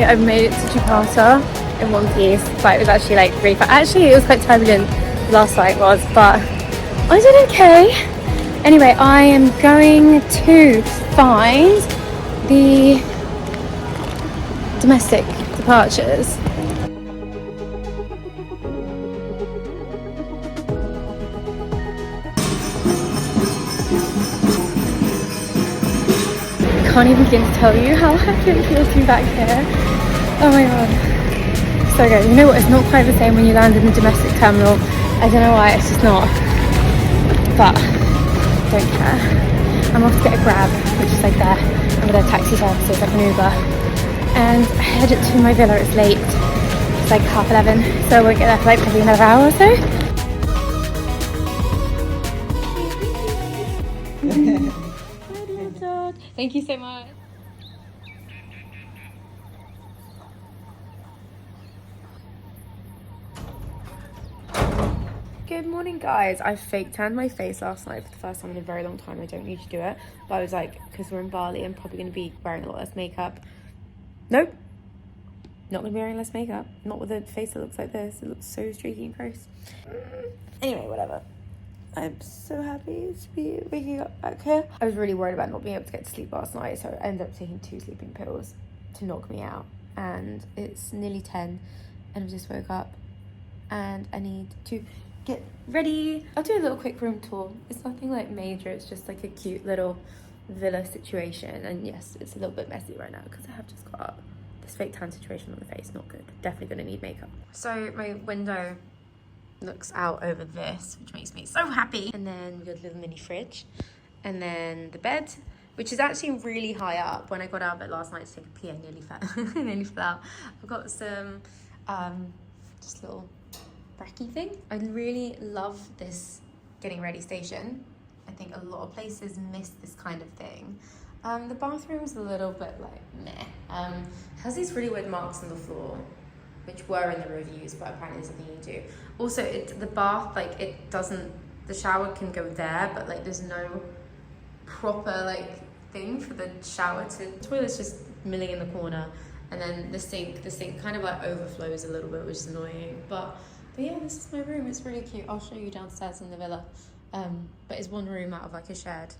I've made it to Jakarta in one piece. The flight was actually like really fast. Actually, it was quite turbulent, the last flight was, but I did okay. Anyway, I am going to find the domestic departures. I can't even begin to tell you how happy it feels to be back here. Oh my god, so good. You know what, it's not quite the same when you land in the domestic terminal. I don't know why, it's just not, but don't care. I'm off to get a Grab, which is like there, and with their taxi services like an Uber, and I head to my villa. It's late, it's like 11:30, so I won't get there for like probably another hour or so. Thank you so much. Good morning, guys. I fake tanned my face last night for the first time in a very long time. I don't need to do it, but I was like, because we're in Bali, I'm probably going to be wearing a lot less makeup. Nope, not going to be wearing less makeup. Not with a face that looks like this. It looks so streaky and gross. Anyway, whatever. I'm so happy to be waking up back here. I was really worried about not being able to get to sleep last night, so I ended up taking 2 sleeping pills to knock me out. And it's nearly 10, and I just woke up, and I need to get ready. I'll do a little quick room tour. It's nothing like major, it's just like a cute little villa situation. And yes, it's a little bit messy right now because I have just got up. This fake tan situation on the face, not good. Definitely gonna need makeup. So my window looks out over this, which makes me so happy. And then we got a little mini fridge, and then the bed, which is actually really high up. When I got out of it last night to take a pee, I nearly fell. nearly fell out. I've got some just little bracky thing. I really love this getting ready station. I think a lot of places miss this kind of thing. The bathroom's a little bit like meh. Has these really weird marks on the floor, which were in the reviews, but apparently there's nothing you can do. Also, the bath, like, it doesn't, the shower can go there, but like there's no proper like thing for the shower to, the toilet's just milling in the corner, and then the sink kind of like overflows a little bit, which is annoying. But yeah, this is my room. It's really cute. I'll show you downstairs in the villa. But it's one room out of like a shared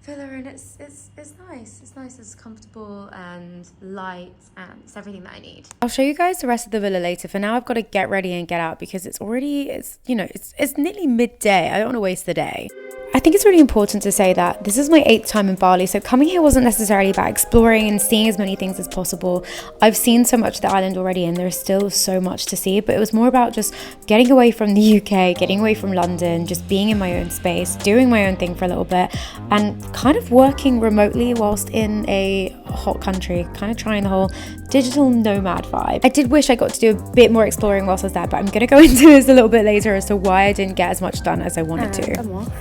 villa, and it's nice. It's nice, it's comfortable and light, and it's everything that I need. I'll show you guys the rest of the villa later. For now, I've got to get ready and get out because it's nearly midday. I don't want to waste the day. I think it's really important to say that this is my 8th time in Bali, so coming here wasn't necessarily about exploring and seeing as many things as possible. I've seen so much of the island already, and there's still so much to see, but it was more about just getting away from the UK, getting away from London, just being in my own space, doing my own thing for a little bit, and kind of working remotely whilst in a hot country, kind of trying the whole digital nomad vibe. I did wish I got to do a bit more exploring whilst I was there, but I'm going to go into this a little bit later as to why I didn't get as much done as I wanted to. I'm off.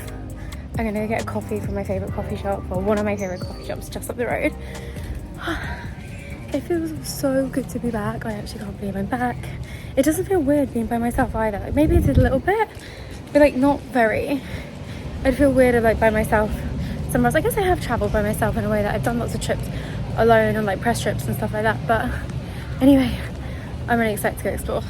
I'm gonna get a coffee from my favourite coffee shop, or one of my favourite coffee shops just up the road. It feels so good to be back. I actually can't believe I'm back. It doesn't feel weird being by myself either. Like, maybe it did a little bit, but like not very. I'd feel weirder like by myself somewhere else. I guess I have travelled by myself in a way that I've done lots of trips alone on like press trips and stuff like that. But anyway, I'm really excited to go explore.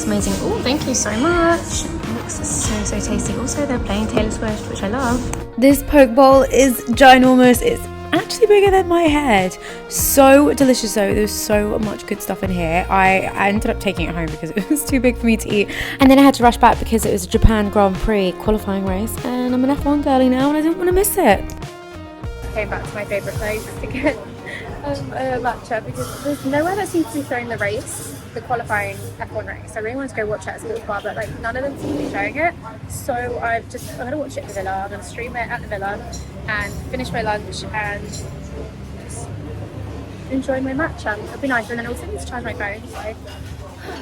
Amazing. Oh, thank you so much. It looks so tasty. Also, they're playing Taylor Swift, which I love. This poke bowl is ginormous. It's actually bigger than my head. So delicious though. There's so much good stuff in here. I ended up taking it home because it was too big for me to eat. And then I had to rush back because it was a Japan Grand Prix qualifying race. And I'm an F1 girly now and I didn't want to miss it. Came back to my favourite place to get matcha because there's nowhere that seems to be showing the race, the qualifying F1 race. I really wanted to go watch it at sports bar, but like none of them seem to be showing it. So I'm going to watch it at the villa. I'm going to stream it at the villa and finish my lunch and just enjoy my matcha. It'll be nice. And then also need to charge my phone. So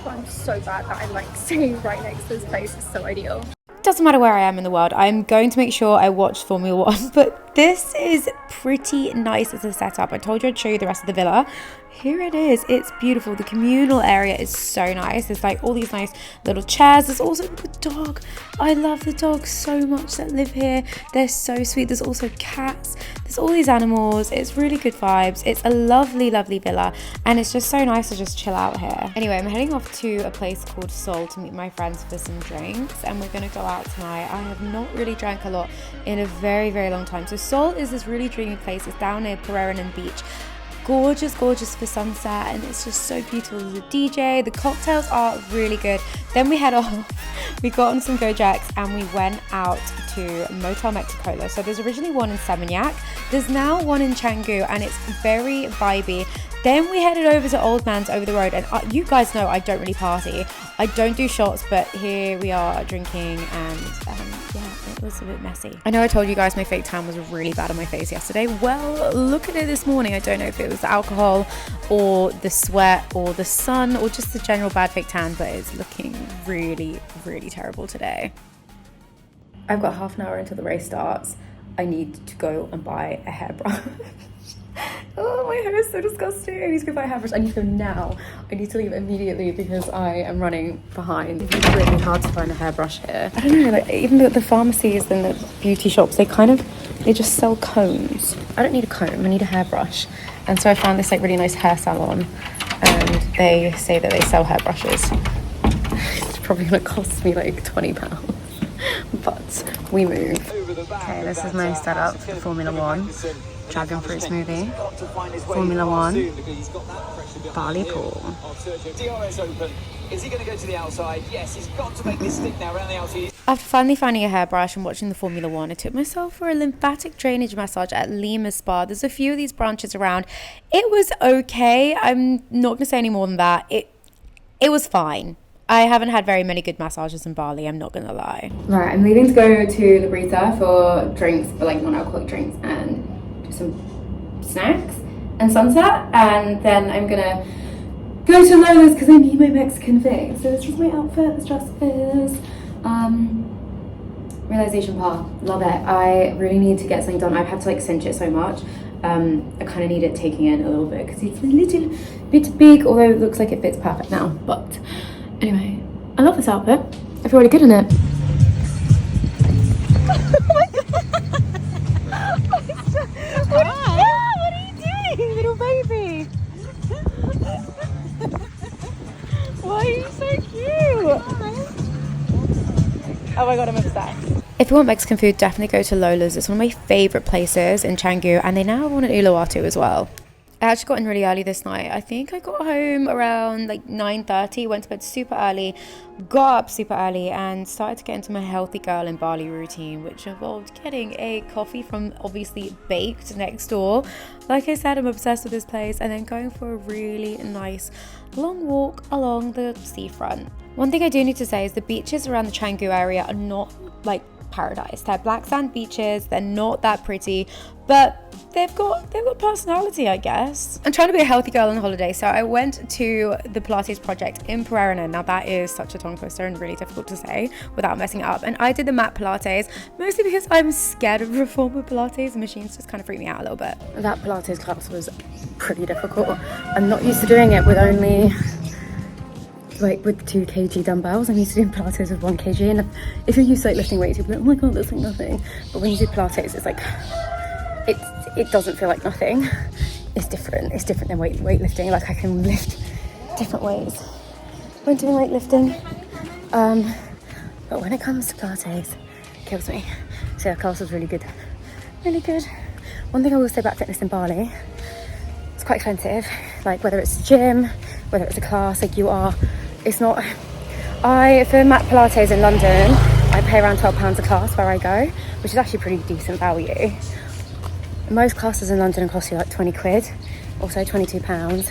I'm so glad that I'm like staying right next to this place. It's so ideal. doesn't matter where I am in the world, I'm going to make sure I watch Formula One. But this is pretty nice as a setup. I told you I'd show you the rest of the villa. Here it is. It's beautiful. The communal area is so nice. There's like all these nice little chairs. There's also the dog. I love the dogs so much that live here. They're so sweet. There's also cats. There's all these animals. It's really good vibes. It's a lovely, lovely villa, and it's just so nice to just chill out here. Anyway, I'm heading off to a place called Sol to meet my friends for some drinks, and we're gonna go out tonight. I have not really drank a lot in a very, very long time. So Sol is this really dreamy place. It's down near Pereiranen Beach. Gorgeous for sunset, and it's just so beautiful. There's a DJ, the cocktails are really good. Then we head off, we got on some Gojeks, and we went out to Motel Mexico. So there's originally one in Seminyak, there's now one in Canggu, and it's very vibey. Then we headed over to Old Man's over the road, and you guys know I don't really party. I don't do shots, but here we are drinking, and yeah, it was a bit messy. I know I told you guys my fake tan was really bad on my face yesterday. Well, look at it this morning. I don't know if it was the alcohol or the sweat or the sun or just the general bad fake tan, but it's looking really, really terrible today. I've got half an hour until the race starts. I need to go and buy a hairbrush. Oh, my hair is so disgusting. I need to go buy a hairbrush. I need to go now. I need to leave immediately because I am running behind. It's really hard to find a hairbrush here. I don't know, like even the pharmacies and the beauty shops, they just sell combs. I don't need a comb, I need a hairbrush. And so I found this like really nice hair salon, and they say that they sell hairbrushes. It's probably gonna cost me like £20. But we move. Okay, this is my setup for Formula One. Dragon fruit smoothie, Formula One, Barley pool. After finally finding a hairbrush and watching the Formula One, I took myself for a lymphatic drainage massage at Lima Spa. There's a few of these branches around. It was okay. I'm not going to say any more than that. It was fine. I haven't had very many good massages in Bali, I'm not gonna lie. Right, I'm leaving to go to Librita for drinks, for like non-alcoholic drinks, and some snacks and sunset, and then I'm gonna go to Lola's because I need my Mexican fix. So this is my outfit. This dress is Realization Par. Love it. I really need to get something done. I've had to like cinch it so much. I kind of need it taking in a little bit because it's a little bit big, although it looks like it fits perfect now. But anyway, I love this outfit. I feel really good in it. What are you doing, little baby? Why are you so cute? Oh my god, I'm obsessed. If you want Mexican food, definitely go to Lola's. It's one of my favourite places in Canggu, and they now have one at Uluwatu as well. I actually got in really early this night. I think I got home around like 9:30, went to bed super early, got up super early, and started to get into my healthy girl in Bali routine, which involved getting a coffee from obviously Baked next door. Like I said, I'm obsessed with this place, and then going for a really nice long walk along the seafront. One thing I do need to say is the beaches around the Canggu area are not like paradise. They're black sand beaches, they're not that pretty, but they've got personality, I guess. I'm trying to be a healthy girl on holiday, so I went to the Pilates project in Pereiranen. Now that is such a tongue twister and really difficult to say without messing it up, and I did the mat Pilates mostly because I'm scared of reformer Pilates. The machines just kind of freak me out a little bit. That Pilates class was pretty difficult. I'm not used to doing it with only like with 2 kg dumbbells. I'm used to doing Pilates with 1 kg, and if you're used to like lifting weights, you'll be like, oh my god, that's like nothing. But when you do Pilates, it's like it doesn't feel like nothing. It's different than weightlifting. Like I can lift different weights when doing weightlifting, but when it comes to Pilates, it kills me. So that class was really good. One thing I will say about fitness in Bali, it's quite expensive. Like whether it's a gym, whether it's a class, it's not. For mat Pilates in London, I pay around £12 a class where I go, which is actually pretty decent value. Most classes in London cost you like 20 quid, also £22,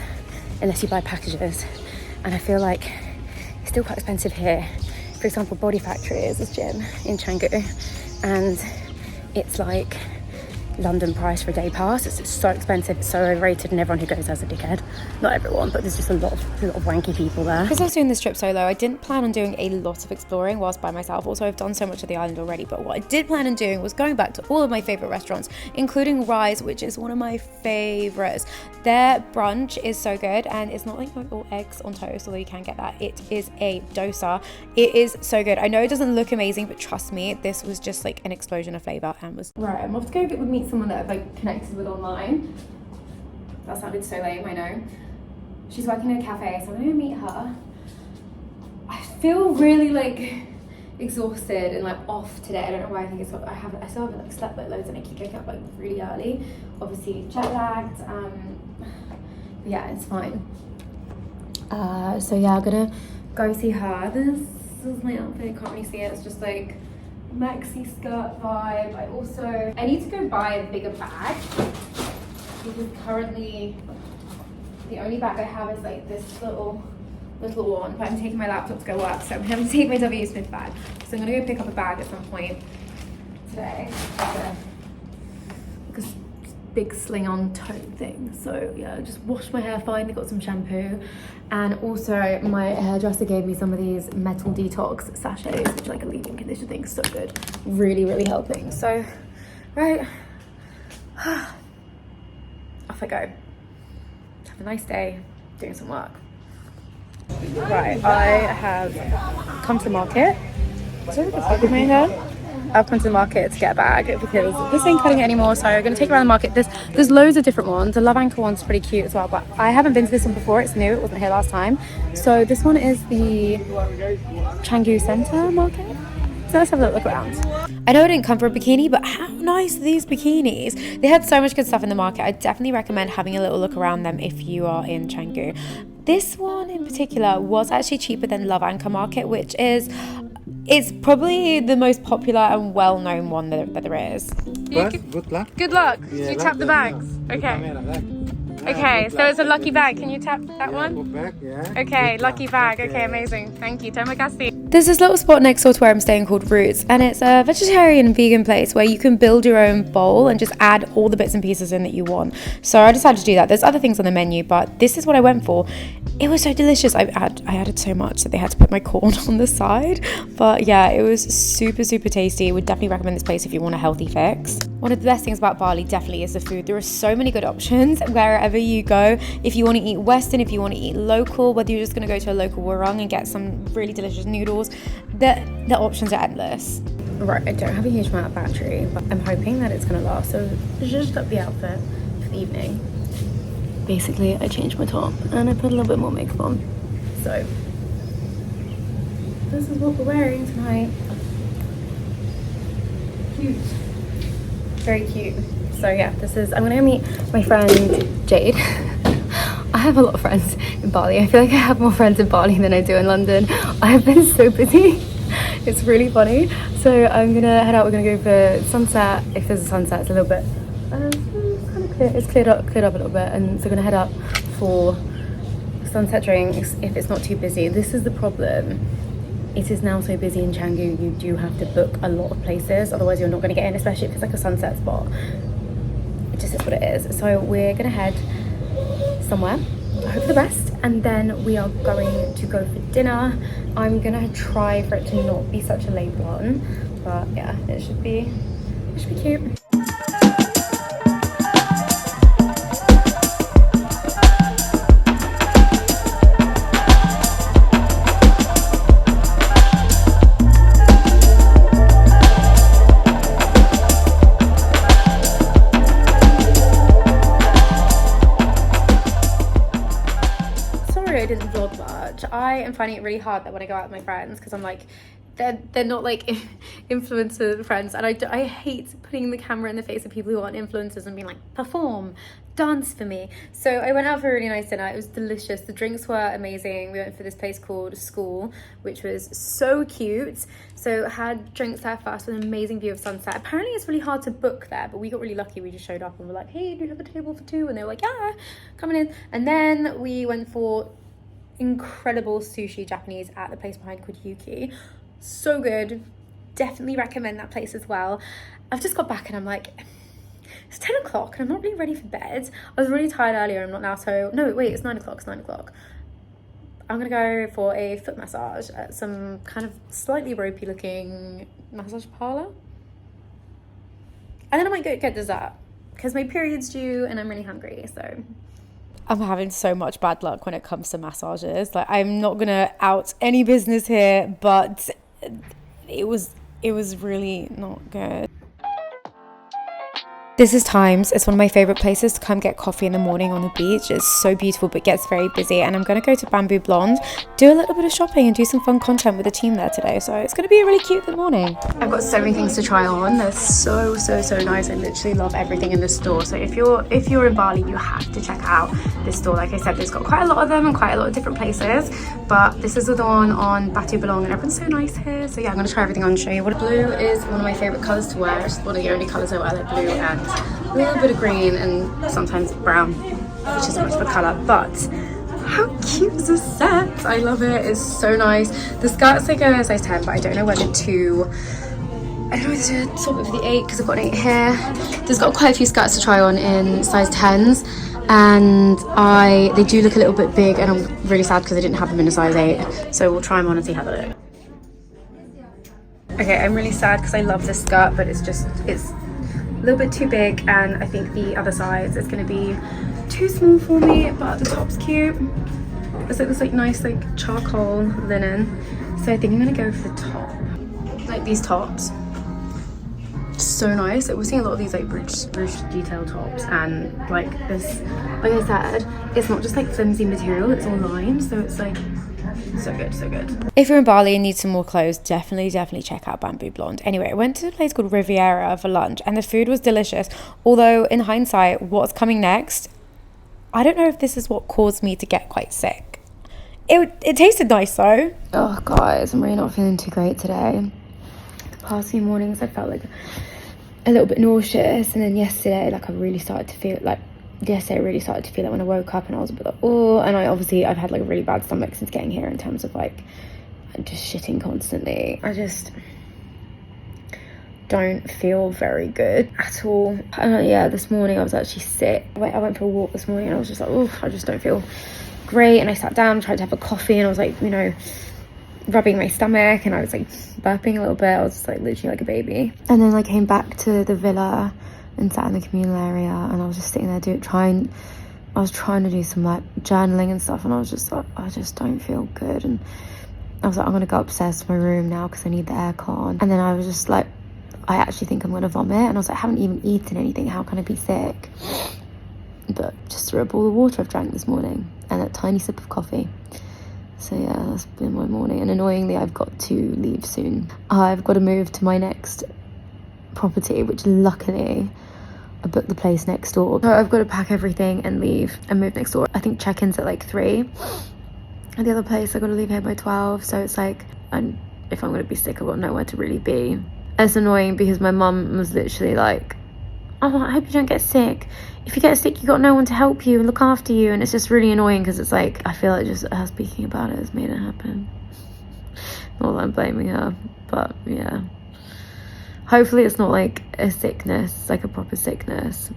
unless you buy packages. And I feel like it's still quite expensive here. For example, Body Factory is this gym in Canggu, and it's like London price for a day pass. It's so expensive, it's so overrated, and everyone who goes there's a dickhead. Not everyone, but there's just a lot of wanky people there. Because I was doing this trip solo, I didn't plan on doing a lot of exploring whilst by myself. Also, I've done so much of the island already, but what I did plan on doing was going back to all of my favourite restaurants, including Rise, which is one of my favourites. Their brunch is so good, and it's not like all eggs on toast, although you can get that. It is a dosa. It is so good. I know it doesn't look amazing, but trust me, this was just like an explosion of flavour and was... Right, I'm off to go meet someone that I've like connected with online. That sounded so lame, I know. She's working in a cafe, so I'm gonna meet her. I feel really like exhausted and like off today. I don't know why. I think it's I still haven't like slept like loads, and I keep waking up like really early. Obviously jet lagged. But yeah, it's fine. So yeah, I'm gonna go see her. This is my outfit. Can't really see it. It's just like maxi skirt vibe. I need to go buy a bigger bag, because currently the only bag I have is like this little one, but I'm taking my laptop to go work, so I'm having to take my W. Smith bag. So I'm gonna go pick up a bag at some point today. Like a big sling on tote thing. So yeah, just washed my hair fine. They got some shampoo, and also my hairdresser gave me some of these metal detox sachets, which are like a leave-in conditioner thing. So good, really helping. So right, off I go. Have a nice day doing some work. Right, I have come to the market. Is there a bug in my hair? I've come to the market to get a bag because this ain't cutting it anymore, so I'm going to take it around the market. There's loads of different ones. The Love Anchor one's pretty cute as well, but I haven't been to this one before. It's new, it wasn't here last time. So this one is the Canggu Centre market. So let's have a little look around. I know I didn't come for a bikini, but how nice are these bikinis? They had so much good stuff in the market. I definitely recommend having a little look around them if you are in Canggu. This one in particular was actually cheaper than Love Anchor Market, which is... it's probably the most popular and well-known one that there is. Good luck. Good luck. Yeah, you tap the bags. Okay. Okay, so it's a lucky bag. Can you tap that one? Okay, lucky bag. Okay, amazing. Thank you. Terima kasih. There's this little spot next door to where I'm staying called Roots, and it's a vegetarian and vegan place where you can build your own bowl and just add all the bits and pieces in that you want. So I decided to do that. There's other things on the menu, but this is what I went for. It was so delicious. I added so much that they had to put my corn on the side. But yeah, it was super tasty. Would definitely recommend this place if you want a healthy fix. One of the best things about Bali definitely is the food. There are so many good options wherever you go. If you want to eat Western, if you want to eat local, whether you're just going to go to a local warung and get some really delicious noodles, the options are endless. Right, I don't have a huge amount of battery, but I'm hoping that it's going to last. So just up the outfit for the evening. Basically, I changed my top and I put a little bit more makeup on. So this is what we're wearing tonight. Cute. Very cute. So yeah, I'm gonna meet my friend Jade. I have a lot of friends in Bali. I feel like I have more friends in Bali than I do in London. I have been so busy. It's really funny. So I'm gonna head out. We're gonna go for sunset. If there's a sunset, it's a little bit kind of clear. It's cleared up a little bit, and so we're gonna head up for sunset drinks if it's not too busy. This is the problem. It is now so busy in Canggu, you do have to book a lot of places, otherwise you're not going to get in, especially if it's like a sunset spot. It just is what it is. So we're going to head somewhere, I hope for the best, and then we are going to go for dinner. I'm going to try for it to not be such a late one, but yeah, it should be cute. I didn't vlog much. I am finding it really hard that when I go out with my friends, because I'm like, they're not like influencer friends, and I hate putting the camera in the face of people who aren't influencers and being like, perform, dance for me. So I went out for a really nice dinner. It was delicious. The drinks were amazing. We went for this place called School, which was so cute. So had drinks there first with an amazing view of sunset. Apparently it's really hard to book there, but we got really lucky. We just showed up and were like, hey, do you have a table for two? And they were like, yeah, coming in. And then we went for incredible sushi Japanese at the place behind called Yuki. So good. Definitely recommend that place as well. I've just got back and I'm like, It's 10 o'clock and I'm not really ready for bed. I was really tired earlier, I'm not now, so no wait, it's 9 o'clock, it's 9 o'clock. I'm gonna go for a foot massage at some kind of slightly ropey looking massage parlour. And then I might go get dessert because my period's due and I'm really hungry, so. I'm having so much bad luck when it comes to massages. Like, I'm not gonna out any business here, but it was really not good. This is Times. It's one of my favourite places to come get coffee in the morning on the beach. It's so beautiful but gets very busy, and I'm going to go to Bamboo Blonde, do a little bit of shopping and do some fun content with the team there today, so it's going to be a really cute good morning. I've got so many things to try on. They're so nice. I literally love everything in this store, so if you're in Bali, you have to check out this store. Like I said, there's got quite a lot of them and quite a lot of different places, but this is the one on Batu Belong and everyone's so nice here. So yeah, I'm going to try everything on and show you. Blue is one of my favourite colours to wear. It's one of the only colours I wear, like blue and a little bit of green and sometimes brown, which isn't much of a colour, but how cute is this set? I love it. It's so nice. The skirts, they go in a size 10, but I don't know whether to swap it for the 8 because I've got an 8 here. There's got quite a few skirts to try on in size 10s, and they do look a little bit big, and I'm really sad because I didn't have them in a size 8, so we'll try them on and see how they look. Okay, I'm really sad because I love this skirt, but it's a little bit too big, and I think the other size is going to be too small for me, but the top's cute. It's like this nice charcoal linen, so I think I'm going to go for the top. Like these tops, so nice. We're seeing a lot of these ruched detail tops, and like this, like I said, it's not just like flimsy material, it's all lined, so it's like so good. If you're in Bali and need some more clothes, definitely check out Bamboo Blonde. Anyway, I went to a place called Riviera for lunch, and the food was delicious, although in hindsight, what's coming next, I don't know if this is what caused me to get quite sick. It tasted nice though. Oh guys, I'm really not feeling too great today. The past few mornings I felt like a little bit nauseous, and then yesterday I really started to feel like when I woke up, and I was a bit like, oh, and I've had like a really bad stomach since getting here in terms of like just shitting constantly. I just don't feel very good at all. Yeah, this morning I was actually sick. I went for a walk this morning and I was just like, oh, I just don't feel great, and I sat down, tried to have a coffee, and I was like, rubbing my stomach, and I was like burping a little bit. I was just like literally like a baby. And then I came back to the villa and sat in the communal area, and I was just sitting there trying to do some like journaling and stuff, and I was just like, I just don't feel good, and I was like, I'm gonna go upstairs to my room now because I need the aircon. And then I was just like, I actually think I'm gonna vomit, and I was like, I haven't even eaten anything, how can I be sick? But just threw up all the water I've drank this morning and a tiny sip of coffee. So yeah, that's been my morning, and annoyingly I've got to leave soon. I've got to move to my next property, which luckily I booked the place next door, so I've got to pack everything and leave and move next door. I think check-in's at like 3, and the other place I got to leave here by 12, so it's like, and if I'm going to be sick, I've got nowhere to really be. And it's annoying because my mum was literally like, oh, I hope you don't get sick. If you get sick, you got no one to help you and look after you, and it's just really annoying because it's like, I feel like just her speaking about it has made it happen. Not that I'm blaming her, but yeah. Hopefully it's not like a sickness, like a proper sickness.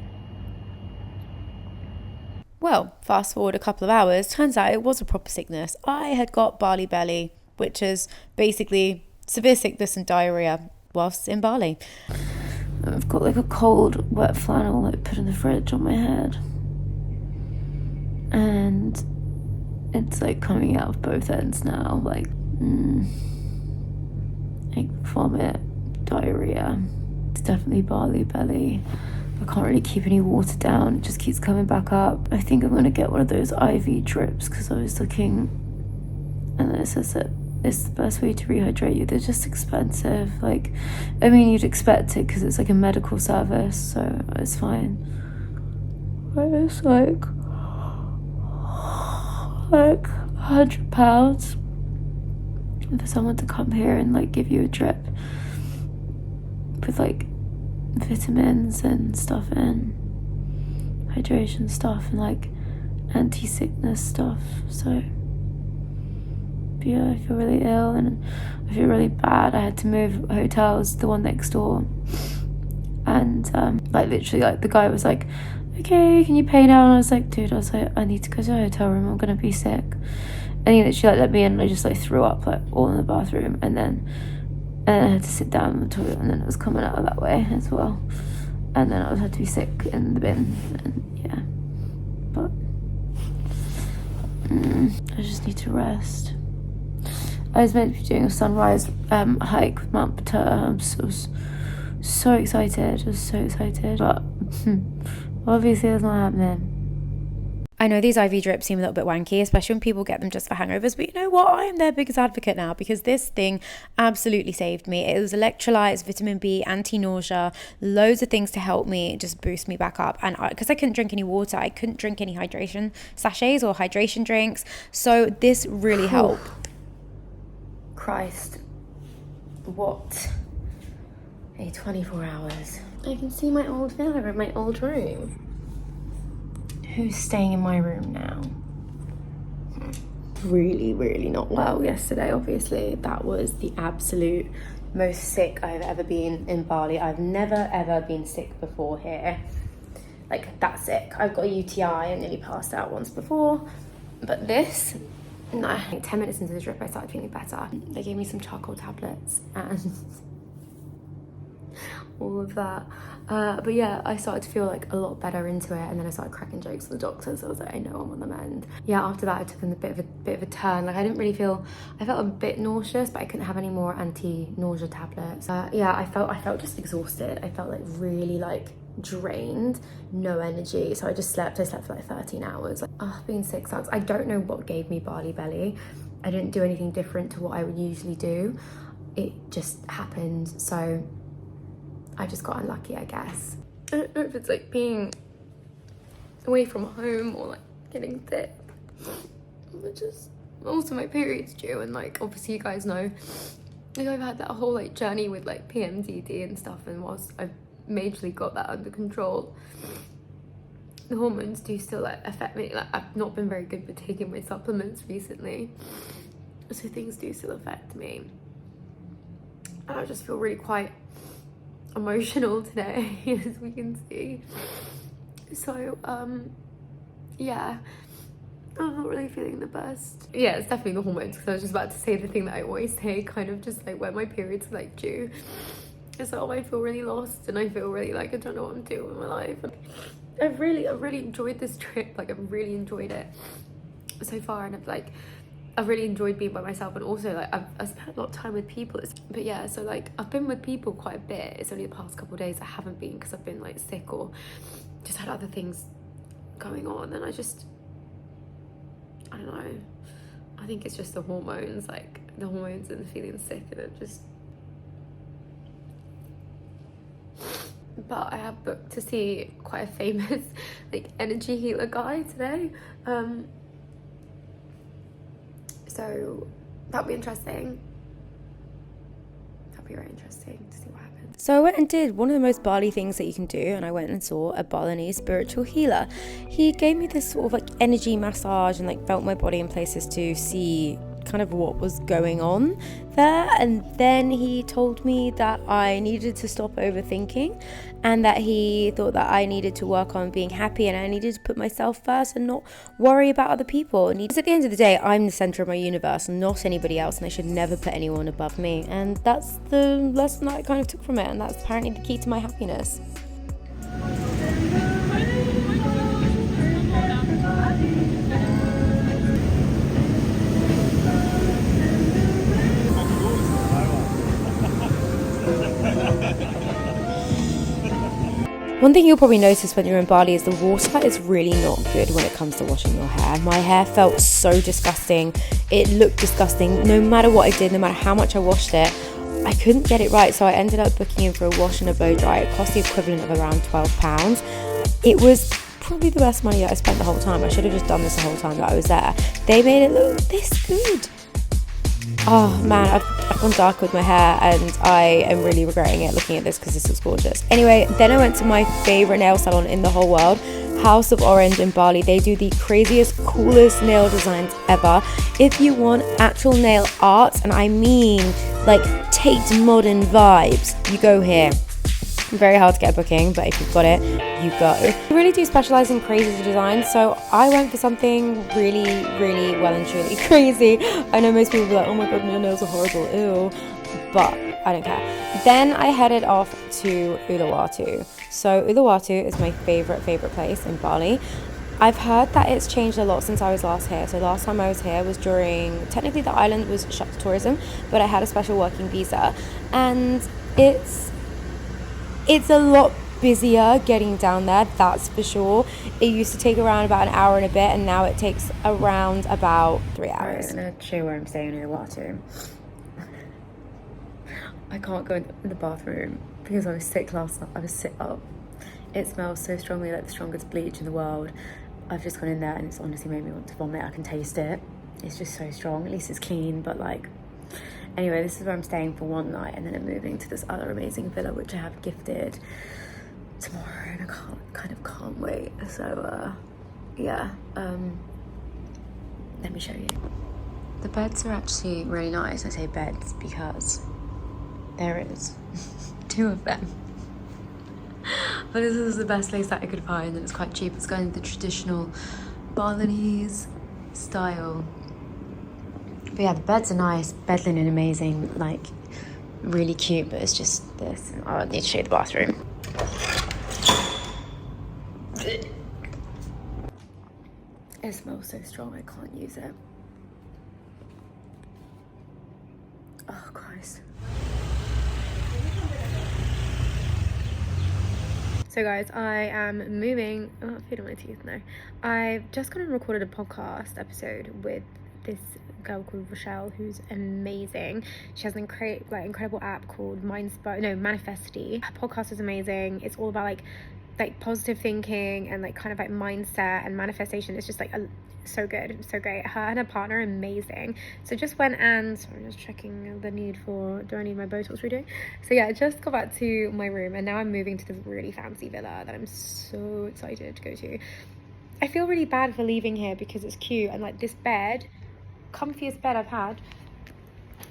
Well, fast forward a couple of hours, turns out it was a proper sickness. I had got Barley Belly, which is basically severe sickness and diarrhea whilst in Bali. I've got like a cold, wet flannel like put in the fridge on my head. And it's like coming out of both ends now, like vomit. Diarrhea. It's definitely Barley Belly. I can't really keep any water down, it just keeps coming back up. I think I'm gonna get one of those IV drips because I was looking and it says that it's the best way to rehydrate you. They're just expensive, like, I mean, you'd expect it because it's like a medical service, so it's fine. But it's like £100 for someone to come here and like give you a drip with like vitamins and stuff and hydration stuff and like anti-sickness stuff. So yeah, I feel really ill and I feel really bad. I had to move hotels, the one next door, And like literally, like the guy was like, okay, can you pay now? And I was like, dude, I need to go to the hotel room, I'm gonna be sick. And he literally like let me in, and I just like threw up like all in the bathroom, and then I had to sit down in the toilet, and then it was coming out of that way as well. And then I had to be sick in the bin, and yeah. But I just need to rest. I was meant to be doing a sunrise hike with Mount Batur. I'm so excited. I was so excited, but obviously it's not happening. I know these IV drips seem a little bit wanky, especially when people get them just for hangovers, but you know what? I am their biggest advocate now, because this thing absolutely saved me. It was electrolytes, vitamin B, anti-nausea, loads of things to help me just boost me back up. And because I couldn't drink any water, I couldn't drink any hydration sachets or hydration drinks, so this really helped. Christ, what a 24 hours. I can see my old villa in my old room. Who's staying in my room now? Really not well yesterday, obviously. That was the absolute most sick I've ever been in Bali. I've never ever been sick before here. Like, that sick. I've got a UTI and nearly passed out once before. But this, no. Like 10 minutes into the trip, I started feeling better. They gave me some charcoal tablets and all of that. But yeah, I started to feel like a lot better into it, and then I started cracking jokes with the doctor, so I was like, I know I'm on the mend. Yeah, after that I took in a bit of a turn. Like, I didn't really feel, I felt a bit nauseous, but I couldn't have any more anti-nausea tablets. Yeah, I felt just exhausted. I felt like really like drained, no energy. So I slept for like 13 hours. Like, being sick sucks. I don't know what gave me Barley Belly. I didn't do anything different to what I would usually do. It just happened, so I just got unlucky, I guess. I don't know if it's like being away from home or like getting sick, but just also my period's due, and like obviously you guys know, like I've had that whole like journey with like PMDD and stuff, and whilst I've majorly got that under control, the hormones do still like affect me. Like, I've not been very good with taking my supplements recently, so things do still affect me, and I just feel really quite emotional today, as we can see. So yeah, I'm not really feeling the best. Yeah, it's definitely the hormones, because I was just about to say the thing that I always say, kind of just like when my periods are like due. So I feel really lost, and I feel really like I don't know what I'm doing with my life. I've really enjoyed this trip. Like, I've really enjoyed it so far, and I've really enjoyed being by myself, and also like I've spent a lot of time with people. But yeah, so like I've been with people quite a bit. It's only the past couple of days I haven't been, because I've been like sick or just had other things going on, and I don't know, I think it's just the hormones, like the hormones and feeling sick, and it just. But I have booked to see quite a famous like energy healer guy today, so that'll be interesting. That'll be very interesting to see what happens. So I went and did one of the most Bali things that you can do, and I went and saw a Balinese spiritual healer. He gave me this sort of like energy massage and like felt my body in places to see kind of what was going on there, and then he told me that I needed to stop overthinking, and that he thought that I needed to work on being happy, and I needed to put myself first and not worry about other people. And at the end of the day, I'm the center of my universe, not anybody else, and I should never put anyone above me. And that's the lesson that I kind of took from it, and that's apparently the key to my happiness. One thing you'll probably notice when you're in Bali is the water is really not good when it comes to washing your hair. My hair felt so disgusting. It looked disgusting. No matter what I did, no matter how much I washed it, I couldn't get it right. So I ended up booking in for a wash and a blow dry. It cost the equivalent of around £12. It was probably the best money that I spent the whole time. I should have just done this the whole time that I was there. They made it look this good. Oh man, I've gone dark with my hair, and I am really regretting it looking at this, because this looks gorgeous. Anyway, then I went to my favorite nail salon in the whole world, House of Orange in Bali. They do the craziest, coolest nail designs ever. If you want actual nail art, and I mean like Tate modern vibes, you go here. very hard to get a booking, but if you've got it, you go. I really do specialize in crazy design, so I went for something really, really well and truly crazy. I know most people will be like, oh my god, your nails are horrible, ew, but I don't care. Then I headed off to Uluwatu. So Uluwatu is my favorite place in Bali. I've heard that it's changed a lot since I was last here. So last time I was here was during, technically the island was shut to tourism, but I had a special working visa, and it's a lot busier getting down there, that's for sure. It used to take around about an hour and a bit, and now it takes around about 3 hours. Right, I'm gonna show you where I'm staying in Uluwatu. I can't go in the bathroom because I was sick last night. I was sick up. It smells so strongly, like the strongest bleach in the world. I've just gone in there and it's honestly made me want to vomit. I can taste it. It's just so strong. At least it's clean, but like, anyway, this is where I'm staying for one night, and then I'm moving to this other amazing villa which I have gifted tomorrow, and I can't wait. So yeah, let me show you. The beds are actually really nice. I say beds because there is 2 of them. But this is the best place that I could find, and it's quite cheap. It's kind of the traditional Balinese style. But yeah, the beds are nice, bed linen amazing, like really cute, but it's just this. I need to show you the bathroom. It smells so strong, I can't use it. Oh, Christ. So guys, I am moving. Oh, I'm feeling my teeth now. I've just gone and recorded a podcast episode with this girl called Rochelle, who's amazing. She has an incredible app called Manifesti. Her podcast is amazing. It's all about like positive thinking and like kind of like mindset and manifestation. It's just like so good, so great. Her and her partner are amazing. So just went and sorry, just checking the need for, do I need my Botox redoing? So yeah, I just got back to my room, and now I'm moving to this really fancy villa that I'm so excited to go to. I feel really bad for leaving here because it's cute, and like this bed, comfiest bed I've had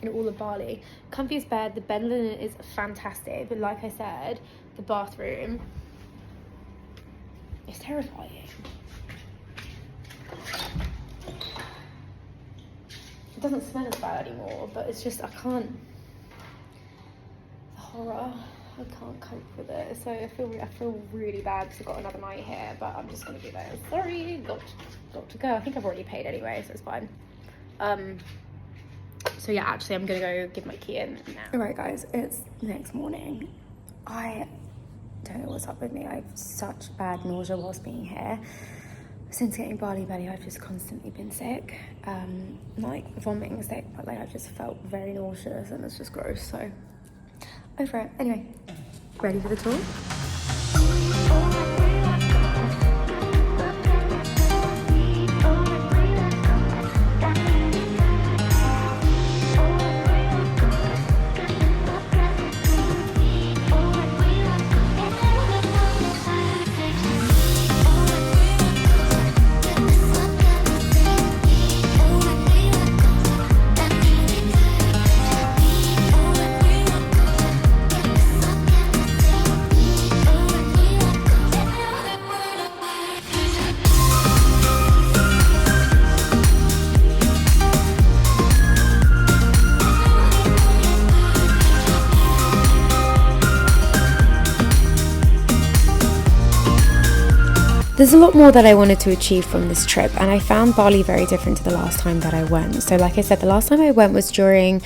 in all of Bali. Comfiest bed, the bed linen is fantastic, but like I said, the bathroom is terrifying. It doesn't smell as bad anymore, but it's just, the horror, I can't cope with it. So I feel really bad because I've got another night here, but I'm just gonna do that. Sorry, got to go. I think I've already paid anyway, so it's fine. So yeah, actually I'm gonna go give my key in now. Alright guys, it's the next morning. I don't know what's up with me. I have such bad nausea whilst being here. Since getting Barley Belly, I've just constantly been sick. Like vomiting sick, but like I've just felt very nauseous, and it's just gross, so over it. Anyway, ready for the tour? There's a lot more that I wanted to achieve from this trip, and I found Bali very different to the last time that I went. So like I said, the last time I went was during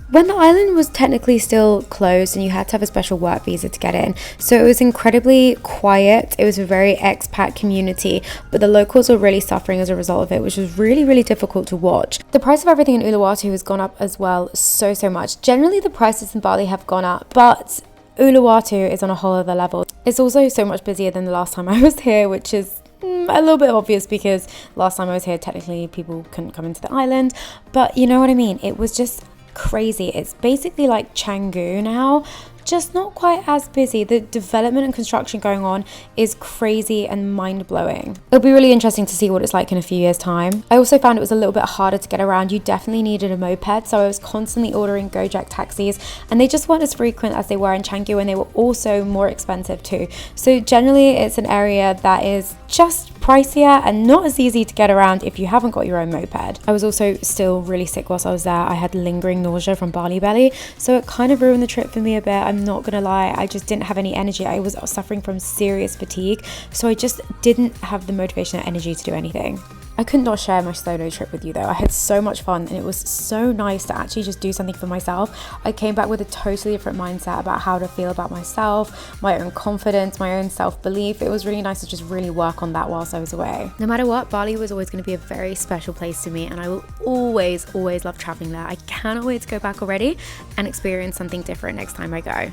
when the island was technically still closed and you had to have a special work visa to get in. So it was incredibly quiet. It was a very expat community, but the locals were really suffering as a result of it, which was really, really difficult to watch. The price of everything in Uluwatu has gone up as well so much. Generally, the prices in Bali have gone up, but Uluwatu is on a whole other level. It's also so much busier than the last time I was here, which is a little bit obvious because last time I was here, technically people couldn't come into the island, but you know what I mean? It was just crazy. It's basically like Canggu now, just not quite as busy. The development and construction going on is crazy and mind-blowing. It'll be really interesting to see what it's like in a few years' time. I also found it was a little bit harder to get around. You definitely needed a moped, so I was constantly ordering Gojek taxis, and they just weren't as frequent as they were in Canggu, and they were also more expensive too. So generally it's an area that is just pricier and not as easy to get around if you haven't got your own moped. I was also still really sick whilst I was there. I had lingering nausea from Barley Belly, so it kind of ruined the trip for me a bit. I'm not gonna lie, I just didn't have any energy. I was suffering from serious fatigue, so I just didn't have the motivation or energy to do anything. I could not share my solo trip with you though. I had so much fun, and it was so nice to actually just do something for myself. I came back with a totally different mindset about how to feel about myself, my own confidence, my own self-belief. It was really nice to just really work on that whilst I was away. No matter what, Bali was always going to be a very special place to me, and I will always love traveling there. I cannot wait to go back already and experience something different next time I go.